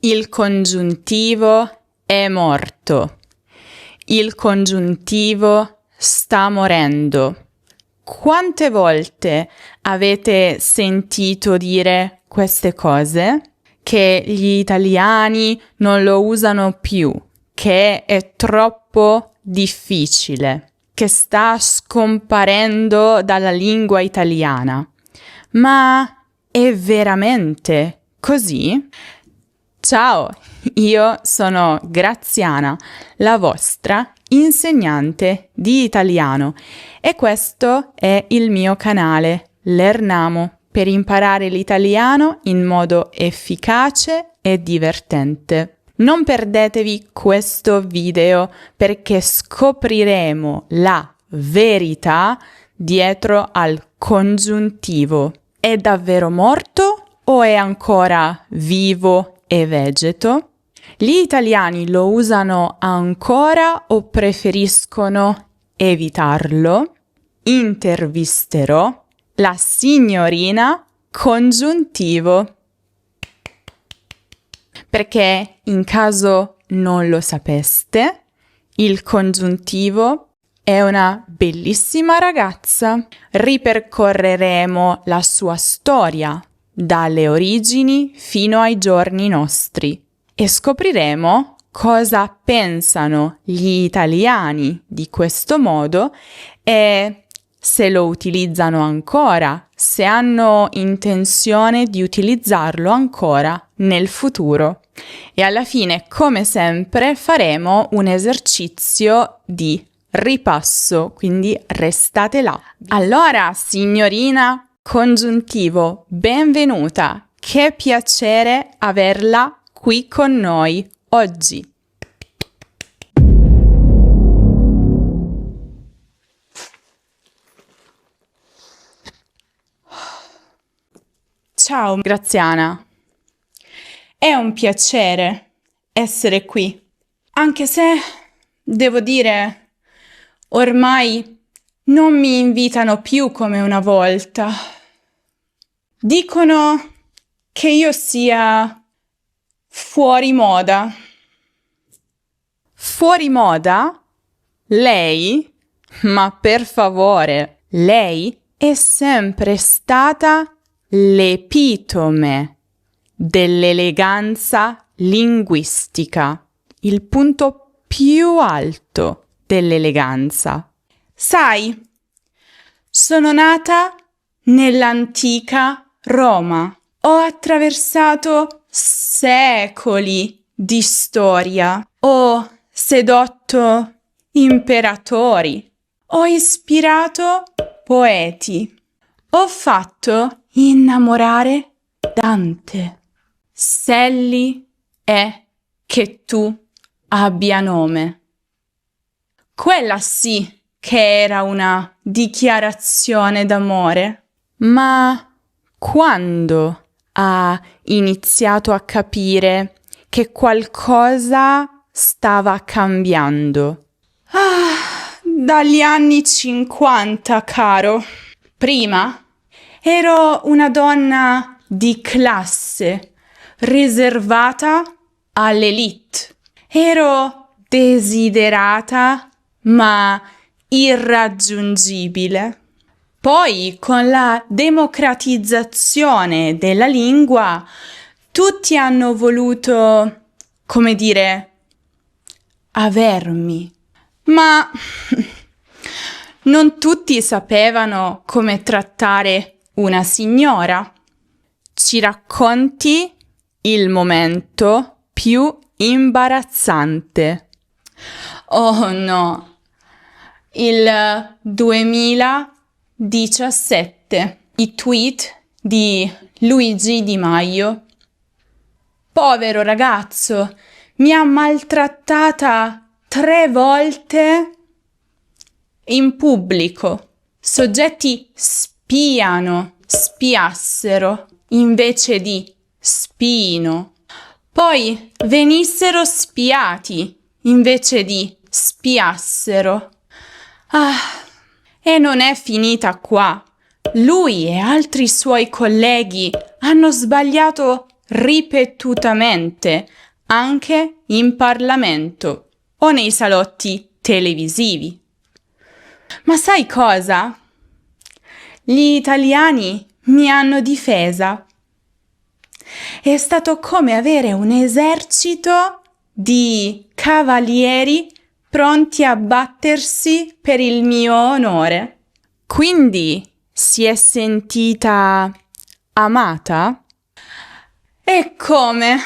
Il congiuntivo è morto. Il congiuntivo sta morendo. Quante volte avete sentito dire queste cose? Che gli italiani non lo usano più, che è troppo difficile, che sta scomparendo dalla lingua italiana. Ma è veramente così? Ciao, io sono Graziana, la vostra insegnante di italiano e questo è il mio canale Lernamo per imparare l'italiano in modo efficace e divertente. Non perdetevi questo video perché scopriremo la verità dietro al congiuntivo. È davvero morto o è ancora vivo e vegeto? Gli italiani lo usano ancora o preferiscono evitarlo? Intervisterò la signorina congiuntivo. Perché in caso non lo sapeste, il congiuntivo è una bellissima ragazza. Ripercorreremo la sua storia dalle origini fino ai giorni nostri e scopriremo cosa pensano gli italiani di questo modo e se lo utilizzano ancora, se hanno intenzione di utilizzarlo ancora nel futuro. E alla fine, come sempre, faremo un esercizio di ripasso, quindi restate là. Allora, signorina congiuntivo, benvenuta! Che piacere averla qui con noi oggi. Ciao Graziana, è un piacere essere qui, anche se, devo dire, ormai non mi invitano più come una volta. Dicono che io sia fuori moda. Fuori moda? Lei? Ma per favore, lei è sempre stata l'epitome dell'eleganza linguistica, il punto più alto dell'eleganza. Sai, sono nata nell'antica Roma. Ho attraversato secoli di storia. Ho sedotto imperatori. Ho ispirato poeti. Ho fatto innamorare Dante. Selli è che tu abbia nome. Quella sì che era una dichiarazione d'amore. Ma quando ha iniziato a capire che qualcosa stava cambiando? Dagli anni 50, caro. Prima ero una donna di classe, riservata all'elite. Ero desiderata, ma irraggiungibile. Poi, con la democratizzazione della lingua, tutti hanno voluto, come dire, avermi. Ma non tutti sapevano come trattare una signora. Ci racconti il momento più imbarazzante? Oh no, il 2017, i tweet di Luigi Di Maio. Povero ragazzo, mi ha maltrattata 3 volte in pubblico. Soggetti spiassero invece di spino. Poi venissero spiati invece di spiassero. E non è finita qua. Lui e altri suoi colleghi hanno sbagliato ripetutamente anche in Parlamento o nei salotti televisivi. Ma sai cosa? Gli italiani mi hanno difesa. È stato come avere un esercito di cavalieri pronti a battersi per il mio onore. Quindi si è sentita amata? E come?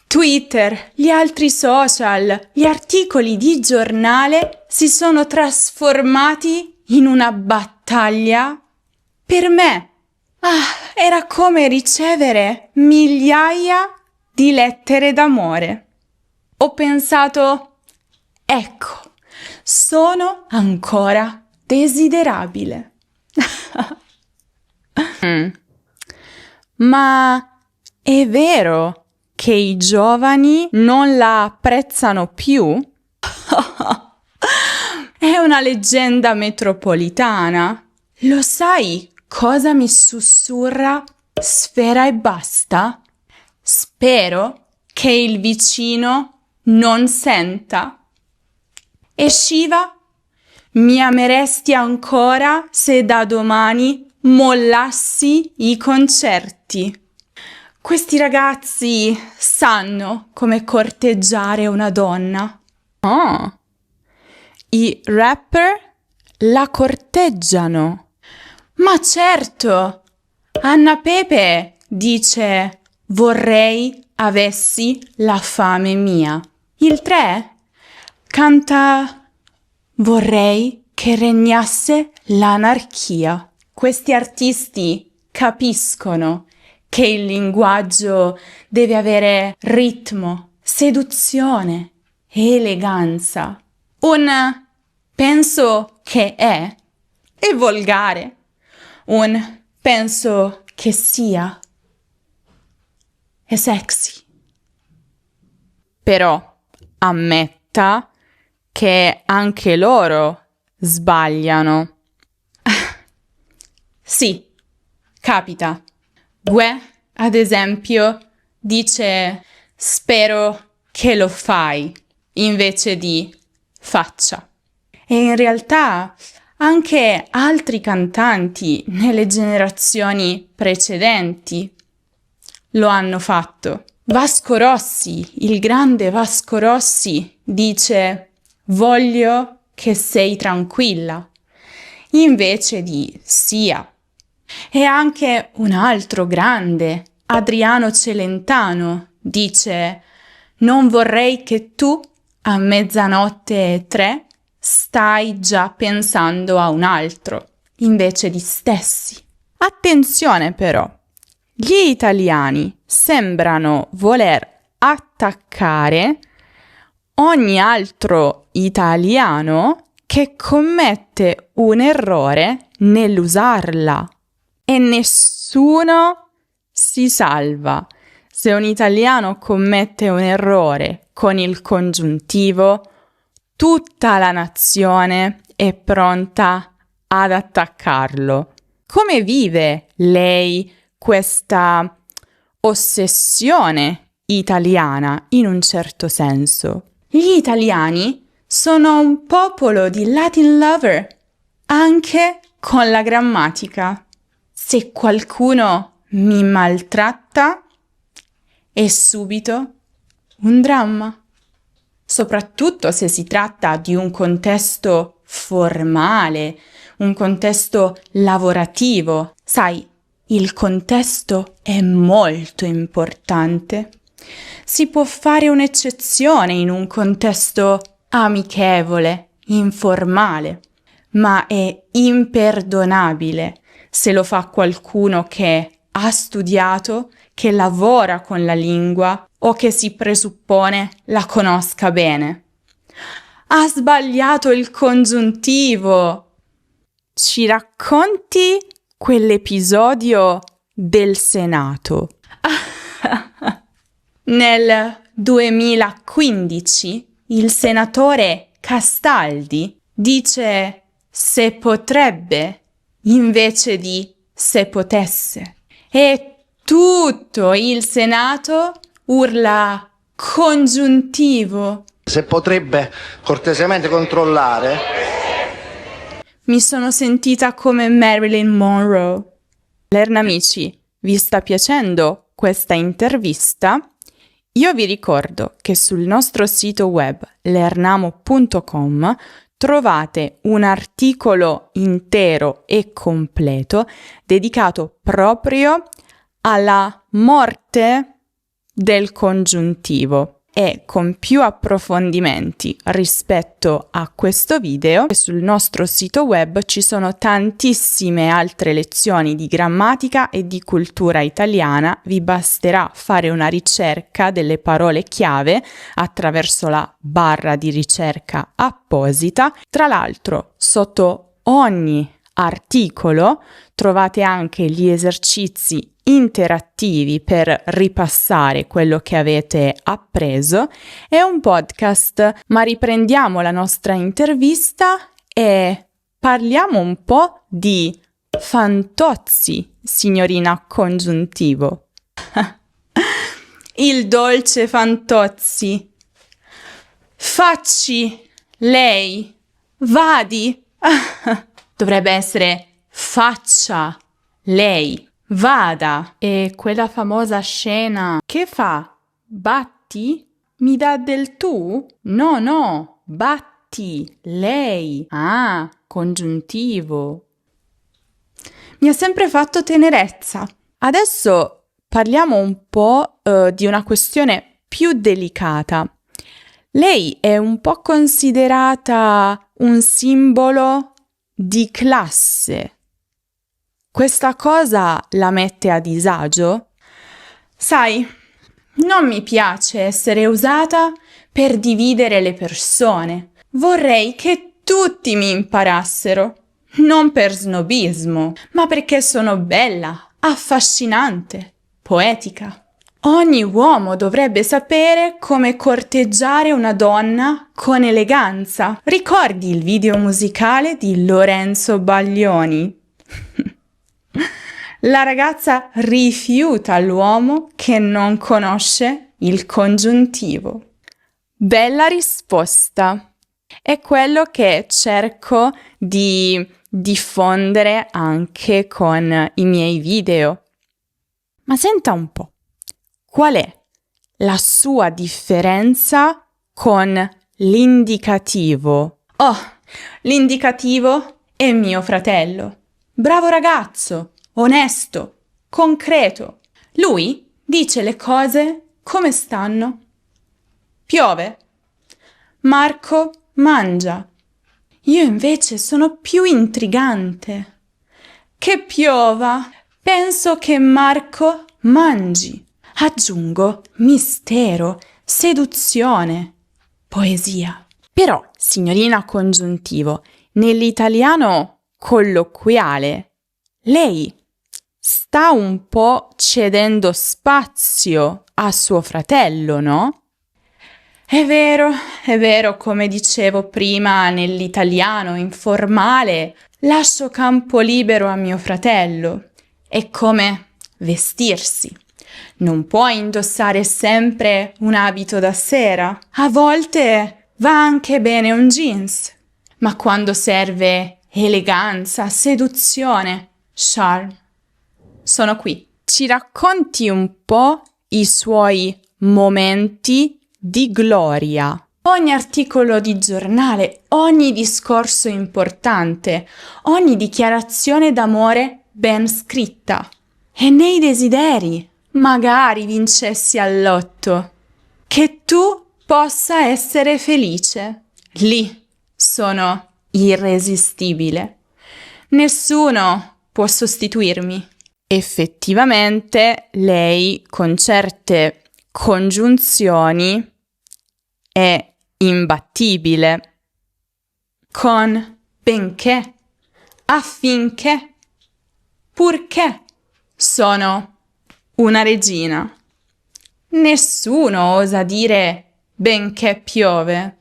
Twitter, gli altri social, gli articoli di giornale si sono trasformati in una battaglia per me. Era come ricevere migliaia di lettere d'amore. Ho pensato, ecco, sono ancora desiderabile. Ma è vero che i giovani non la apprezzano più? È una leggenda metropolitana. Lo sai cosa mi sussurra Sfera e Basta? Spero che il vicino non senta. E Shiva, mi ameresti ancora se da domani mollassi i concerti? Questi ragazzi sanno come corteggiare una donna. Oh, i rapper la corteggiano. Ma certo, Anna Pepe dice vorrei avessi la fame mia. Il 3 canta vorrei che regnasse l'anarchia. Questi artisti capiscono che il linguaggio deve avere ritmo, seduzione, eleganza. Un penso che è volgare. Un penso che sia è sexy. Però ammetta che anche loro sbagliano. Sì, capita. Gue, ad esempio, dice spero che lo fai invece di faccia. E in realtà anche altri cantanti nelle generazioni precedenti lo hanno fatto. Vasco Rossi, il grande Vasco Rossi, dice voglio che sei tranquilla invece di sia. E anche un altro grande, Adriano Celentano, dice non vorrei che tu a 00:03 stai già pensando a un altro invece di stessi. Attenzione però, gli italiani sembrano voler attaccare ogni altro italiano che commette un errore nell'usarla e nessuno si salva. Se un italiano commette un errore con il congiuntivo, tutta la nazione è pronta ad attaccarlo. Come vive lei questa ossessione italiana in un certo senso? Gli italiani sono un popolo di Latin lover, anche con la grammatica. Se qualcuno mi maltratta, è subito un dramma. Soprattutto se si tratta di un contesto formale, un contesto lavorativo. Sai, il contesto è molto importante. Si può fare un'eccezione in un contesto amichevole, informale, ma è imperdonabile se lo fa qualcuno che ha studiato, che lavora con la lingua o che si presuppone la conosca bene. Ha sbagliato il congiuntivo. Ci racconti quell'episodio del Senato? Nel 2015 il senatore Castaldi dice se potrebbe invece di se potesse. E Tutto il Senato urla congiuntivo. Se potrebbe cortesemente controllare. Mi sono sentita come Marilyn Monroe. Lernamici, vi sta piacendo questa intervista? Io vi ricordo che sul nostro sito web lernamo.com trovate un articolo intero e completo dedicato proprio alla morte del congiuntivo e con più approfondimenti rispetto a questo video. Sul nostro sito web ci sono tantissime altre lezioni di grammatica e di cultura italiana. Vi basterà fare una ricerca delle parole chiave attraverso la barra di ricerca apposita. Tra l'altro, sotto ogni articolo trovate anche gli esercizi interattivi per ripassare quello che avete appreso. È un podcast, ma riprendiamo la nostra intervista e parliamo un po' di Fantozzi, signorina congiuntivo. Il dolce Fantozzi. Facci, lei, vadi. Dovrebbe essere faccia, lei, vada. E quella famosa scena che fa? Batti? Mi dà del tu? No, batti, lei. Ah, congiuntivo. Mi ha sempre fatto tenerezza. Adesso parliamo un po' di una questione più delicata. Lei è un po' considerata un simbolo di classe. Questa cosa la mette a disagio? Sai, non mi piace essere usata per dividere le persone. Vorrei che tutti mi imparassero, non per snobismo, ma perché sono bella, affascinante, poetica. Ogni uomo dovrebbe sapere come corteggiare una donna con eleganza. Ricordi il video musicale di Lorenzo Baglioni? La ragazza rifiuta l'uomo che non conosce il congiuntivo. Bella risposta. È quello che cerco di diffondere anche con i miei video. Ma senta un po'. Qual è la sua differenza con l'indicativo? Oh, l'indicativo è mio fratello. Bravo ragazzo, onesto, concreto. Lui dice le cose come stanno. Piove. Marco mangia. Io invece sono più intrigante. Che piova. Penso che Marco mangi. Aggiungo mistero, seduzione, poesia. Però, signorina congiuntivo, nell'italiano colloquiale, lei sta un po' cedendo spazio a suo fratello, no? È vero, come dicevo prima, nell'italiano informale lascio campo libero a mio fratello. È come vestirsi. Non puoi indossare sempre un abito da sera. A volte va anche bene un jeans. Ma quando serve eleganza, seduzione, charme, sono qui. Ci racconti un po' i suoi momenti di gloria? Ogni articolo di giornale, ogni discorso importante, ogni dichiarazione d'amore ben scritta. E nei desideri. Magari vincessi al lotto. Che tu possa essere felice. Lì sono irresistibile. Nessuno può sostituirmi. Effettivamente lei con certe congiunzioni è imbattibile. Con benché, affinché, purché sono una regina. Nessuno osa dire benché piove.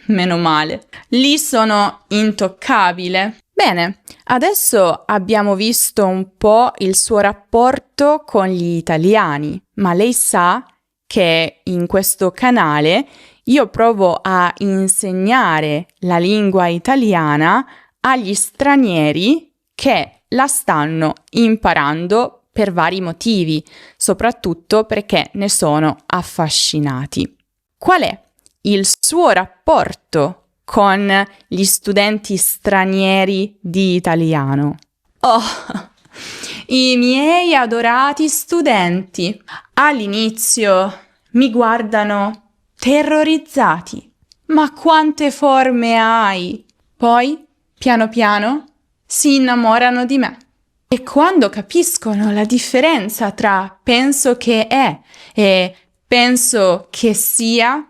Meno male. Lì sono intoccabile. Bene, adesso abbiamo visto un po' il suo rapporto con gli italiani, ma lei sa che in questo canale io provo a insegnare la lingua italiana agli stranieri che la stanno imparando per vari motivi, soprattutto perché ne sono affascinati. Qual è il suo rapporto con gli studenti stranieri di italiano? Oh, i miei adorati studenti all'inizio mi guardano terrorizzati. Ma quante forme hai? Poi, piano piano, si innamorano di me. E quando capiscono la differenza tra penso che è e penso che sia,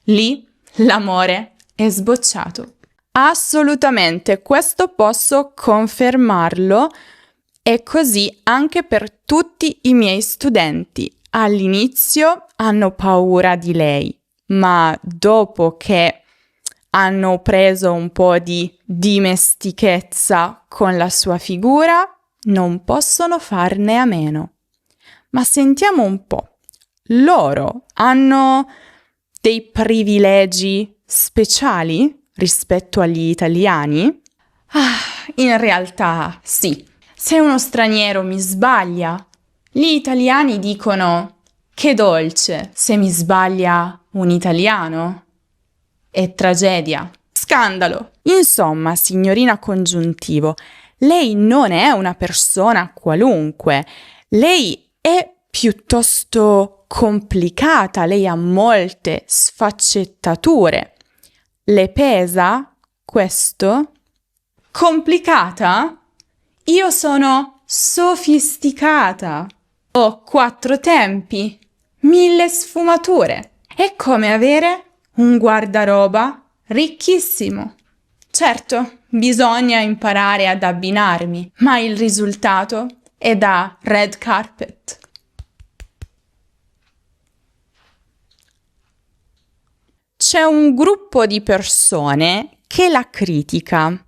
lì l'amore è sbocciato. Assolutamente, questo posso confermarlo. E così anche per tutti i miei studenti. All'inizio hanno paura di lei, ma dopo che hanno preso un po' di dimestichezza con la sua figura, non possono farne a meno. Ma sentiamo un po'. Loro hanno dei privilegi speciali rispetto agli italiani? In realtà sì. Se uno straniero mi sbaglia, gli italiani dicono che dolce. Se mi sbaglia un italiano, è tragedia, scandalo. Insomma, signorina Congiuntivo, lei non è una persona qualunque. Lei è piuttosto complicata, lei ha molte sfaccettature. Le pesa questo? Complicata? Io sono sofisticata. Ho 4 tempi, 1000 sfumature. È come avere un guardaroba ricchissimo. Certo, bisogna imparare ad abbinarmi, ma il risultato è da red carpet. C'è un gruppo di persone che la critica,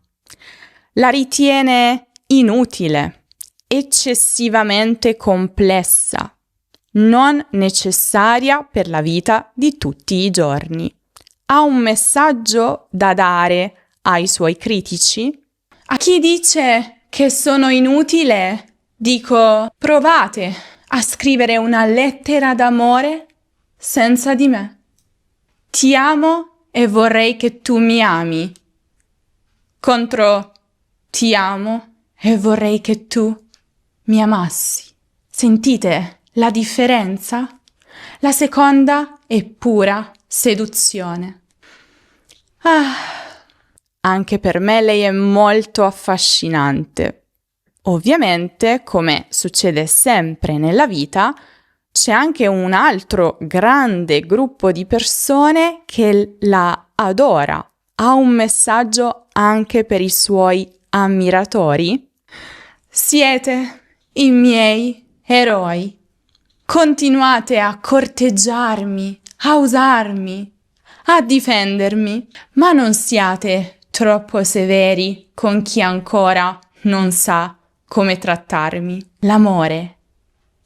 la ritiene inutile, eccessivamente complessa, non necessaria per la vita di tutti i giorni. Ha un messaggio da dare ai suoi critici? A chi dice che sono inutile, dico: provate a scrivere una lettera d'amore senza di me. Ti amo e vorrei che tu mi ami. Contro ti amo e vorrei che tu mi amassi. Sentite la differenza? La seconda è pura seduzione. Anche per me lei è molto affascinante. Ovviamente, come succede sempre nella vita, c'è anche un altro grande gruppo di persone che la adora. Ha un messaggio anche per i suoi ammiratori? Siete i miei eroi. Continuate a corteggiarmi, a usarmi, a difendermi, ma non siate troppo severi con chi ancora non sa come trattarmi. L'amore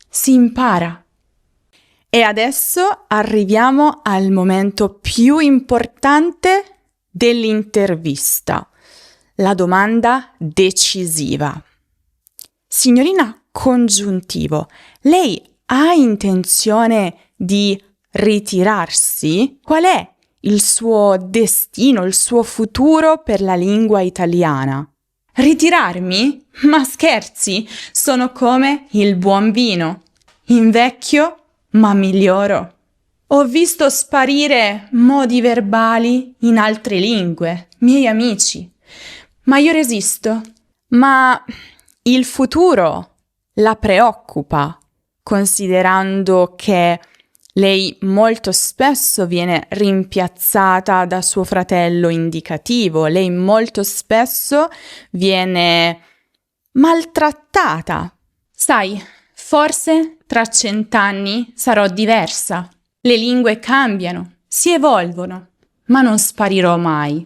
si impara. E adesso arriviamo al momento più importante dell'intervista, la domanda decisiva. Signorina Congiuntivo, lei ha intenzione di ritirarsi? Qual è il suo destino, il suo futuro per la lingua italiana? Ritirarmi? Ma scherzi, sono come il buon vino. Invecchio, ma miglioro. Ho visto sparire modi verbali in altre lingue, miei amici, ma io resisto. Ma il futuro la preoccupa, considerando che lei molto spesso viene rimpiazzata da suo fratello indicativo, lei molto spesso viene maltrattata. Sai, forse tra 100 anni sarò diversa. Le lingue cambiano, si evolvono, ma non sparirò mai.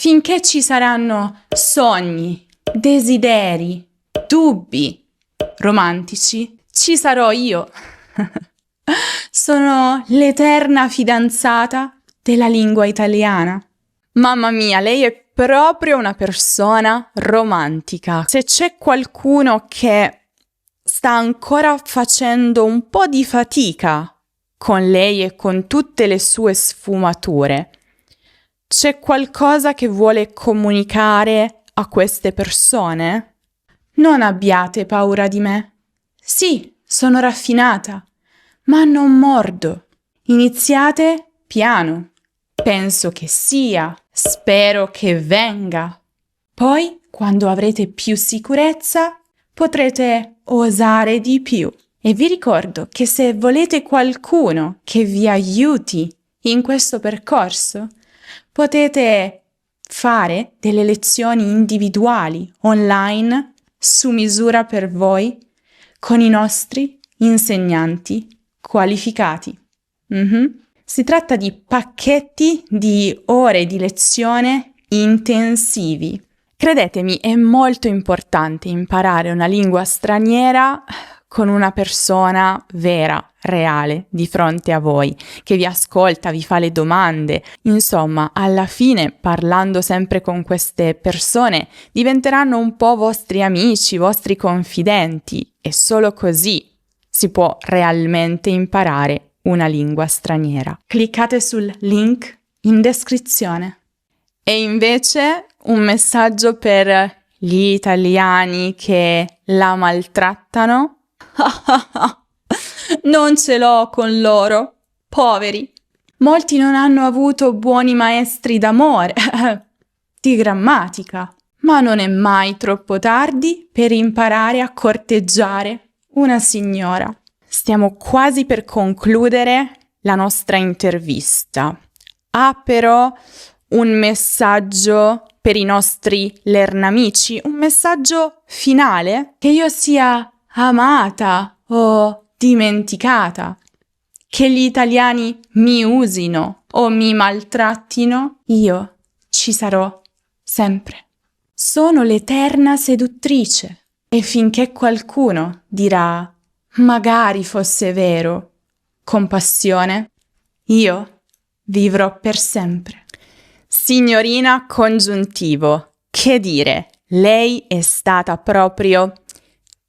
Finché ci saranno sogni, desideri, dubbi romantici, ci sarò io. Sono l'eterna fidanzata della lingua italiana. Mamma mia, lei è proprio una persona romantica. Se c'è qualcuno che sta ancora facendo un po' di fatica con lei e con tutte le sue sfumature, c'è qualcosa che vuole comunicare a queste persone? Non abbiate paura di me. Sì, sono raffinata, ma non mordo. Iniziate piano. Penso che sia, spero che venga. Poi, quando avrete più sicurezza, potrete osare di più. E vi ricordo che se volete qualcuno che vi aiuti in questo percorso, potete fare delle lezioni individuali online su misura per voi con i nostri insegnanti qualificati. Si tratta di pacchetti di ore di lezione intensivi. Credetemi, è molto importante imparare una lingua straniera con una persona vera, reale, di fronte a voi, che vi ascolta, vi fa le domande. Insomma, alla fine, parlando sempre con queste persone, diventeranno un po' vostri amici, vostri confidenti, e solo così si può realmente imparare una lingua straniera. Cliccate sul link in descrizione. E invece un messaggio per gli italiani che la maltrattano? Non ce l'ho con loro, poveri. Molti non hanno avuto buoni maestri d'amore, di grammatica, ma non è mai troppo tardi per imparare a corteggiare una signora. Stiamo quasi per concludere la nostra intervista. Ha però un messaggio per i nostri lernamici, un messaggio finale, che io sia amata o dimenticata, che gli italiani mi usino o mi maltrattino, io ci sarò sempre. Sono l'eterna seduttrice e finché qualcuno dirà magari fosse vero, con passione, io vivrò per sempre. Signorina congiuntivo, che dire, lei è stata proprio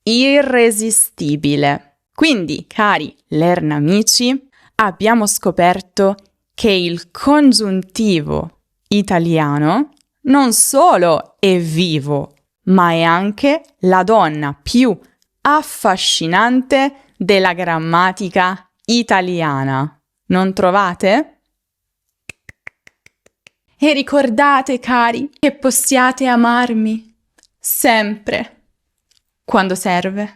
irresistibile. Quindi, cari lernamici, abbiamo scoperto che il congiuntivo italiano non solo è vivo, ma è anche la donna più affascinante della grammatica italiana. Non trovate? E ricordate, cari, che possiate amarmi sempre, quando serve.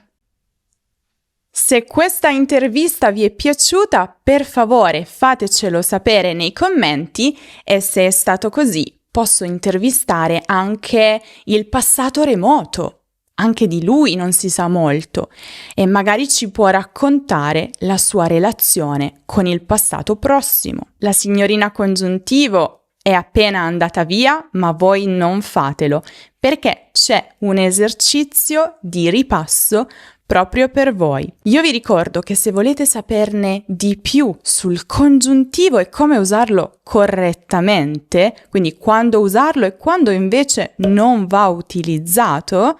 Se questa intervista vi è piaciuta, per favore fatecelo sapere nei commenti e se è stato così, posso intervistare anche il passato remoto. Anche di lui non si sa molto e magari ci può raccontare la sua relazione con il passato prossimo. La signorina congiuntivo è appena andata via, ma voi non fatelo, perché c'è un esercizio di ripasso proprio per voi. Io vi ricordo che se volete saperne di più sul congiuntivo e come usarlo correttamente, quindi quando usarlo e quando invece non va utilizzato,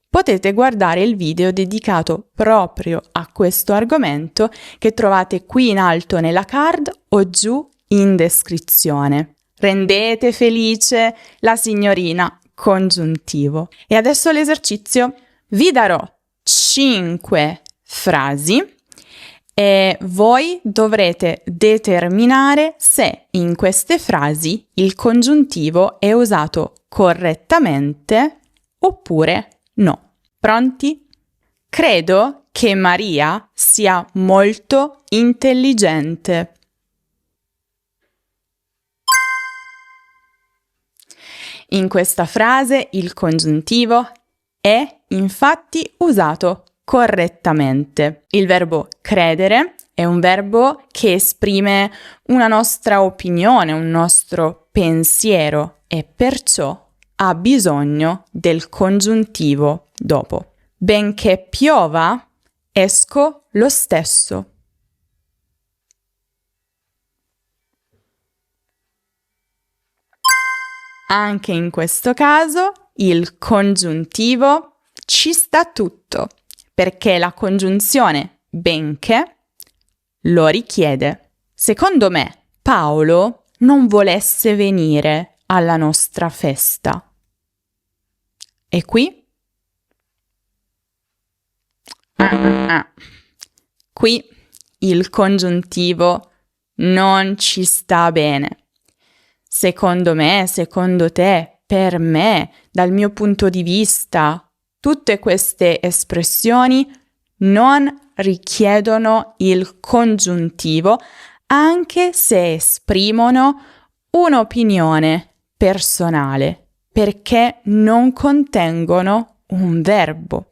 potete guardare il video dedicato proprio a questo argomento che trovate qui in alto nella card o giù in descrizione. Rendete felice la signorina congiuntivo. E adesso l'esercizio. Vi darò 5 frasi e voi dovrete determinare se in queste frasi il congiuntivo è usato correttamente oppure no. Pronti? Credo che Maria sia molto intelligente. In questa frase il congiuntivo è infatti usato correttamente. Il verbo credere è un verbo che esprime una nostra opinione, un nostro pensiero e perciò ha bisogno del congiuntivo dopo. Benché piova, esco lo stesso. Anche in questo caso il congiuntivo ci sta tutto, perché la congiunzione benché lo richiede. Secondo me, Paolo non volesse venire alla nostra festa. E qui? Qui il congiuntivo non ci sta bene. Secondo me, secondo te, per me, dal mio punto di vista, tutte queste espressioni non richiedono il congiuntivo, anche se esprimono un'opinione personale, perché non contengono un verbo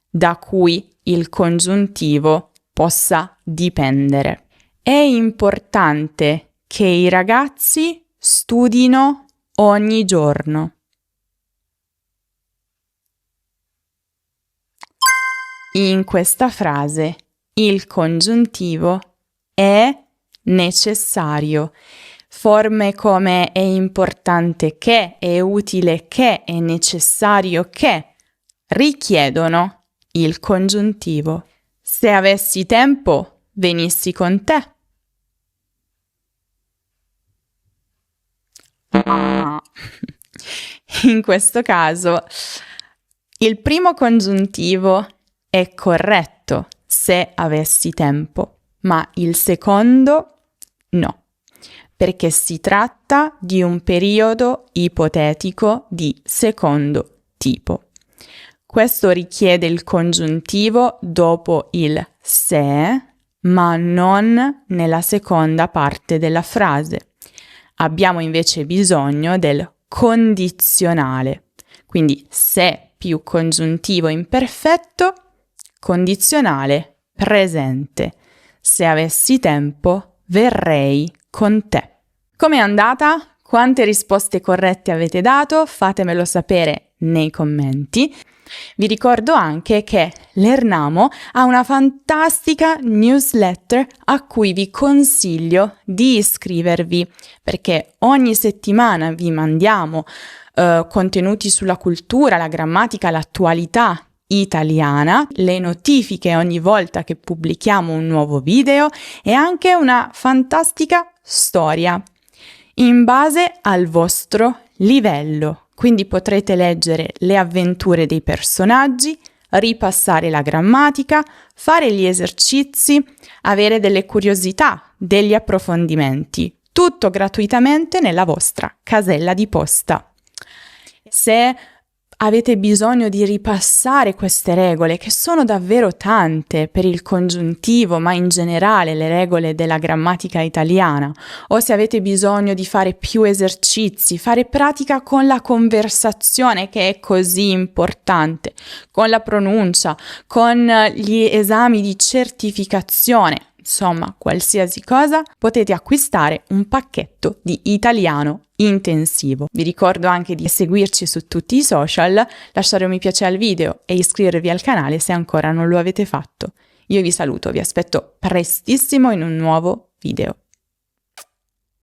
da cui il congiuntivo possa dipendere. È importante che i ragazzi studino ogni giorno. In questa frase il congiuntivo è necessario. Forme come è importante che, è utile che, è necessario che richiedono il congiuntivo. Se avessi tempo, venissi con te. In questo caso, il primo congiuntivo è corretto se avessi tempo, ma il secondo no, perché si tratta di un periodo ipotetico di secondo tipo. Questo richiede il congiuntivo dopo il se, ma non nella seconda parte della frase. Abbiamo invece bisogno del condizionale, quindi se più congiuntivo imperfetto, condizionale presente. Se avessi tempo, verrei con te. Com'è andata? Quante risposte corrette avete dato? Fatemelo sapere nei commenti. Vi ricordo anche che l'Ernamo ha una fantastica newsletter a cui vi consiglio di iscrivervi, perché ogni settimana vi mandiamo contenuti sulla cultura, la grammatica, l'attualità italiana, le notifiche ogni volta che pubblichiamo un nuovo video e anche una fantastica storia in base al vostro livello. Quindi potrete leggere le avventure dei personaggi, ripassare la grammatica, fare gli esercizi, avere delle curiosità, degli approfondimenti, tutto gratuitamente nella vostra casella di posta. Se avete bisogno di ripassare queste regole, che sono davvero tante per il congiuntivo, ma in generale le regole della grammatica italiana, o se avete bisogno di fare più esercizi, fare pratica con la conversazione che è così importante, con la pronuncia, con gli esami di certificazione, insomma, qualsiasi cosa, potete acquistare un pacchetto di italiano intensivo. Vi ricordo anche di seguirci su tutti i social, lasciare un mi piace al video e iscrivervi al canale se ancora non lo avete fatto. Io vi saluto, vi aspetto prestissimo in un nuovo video.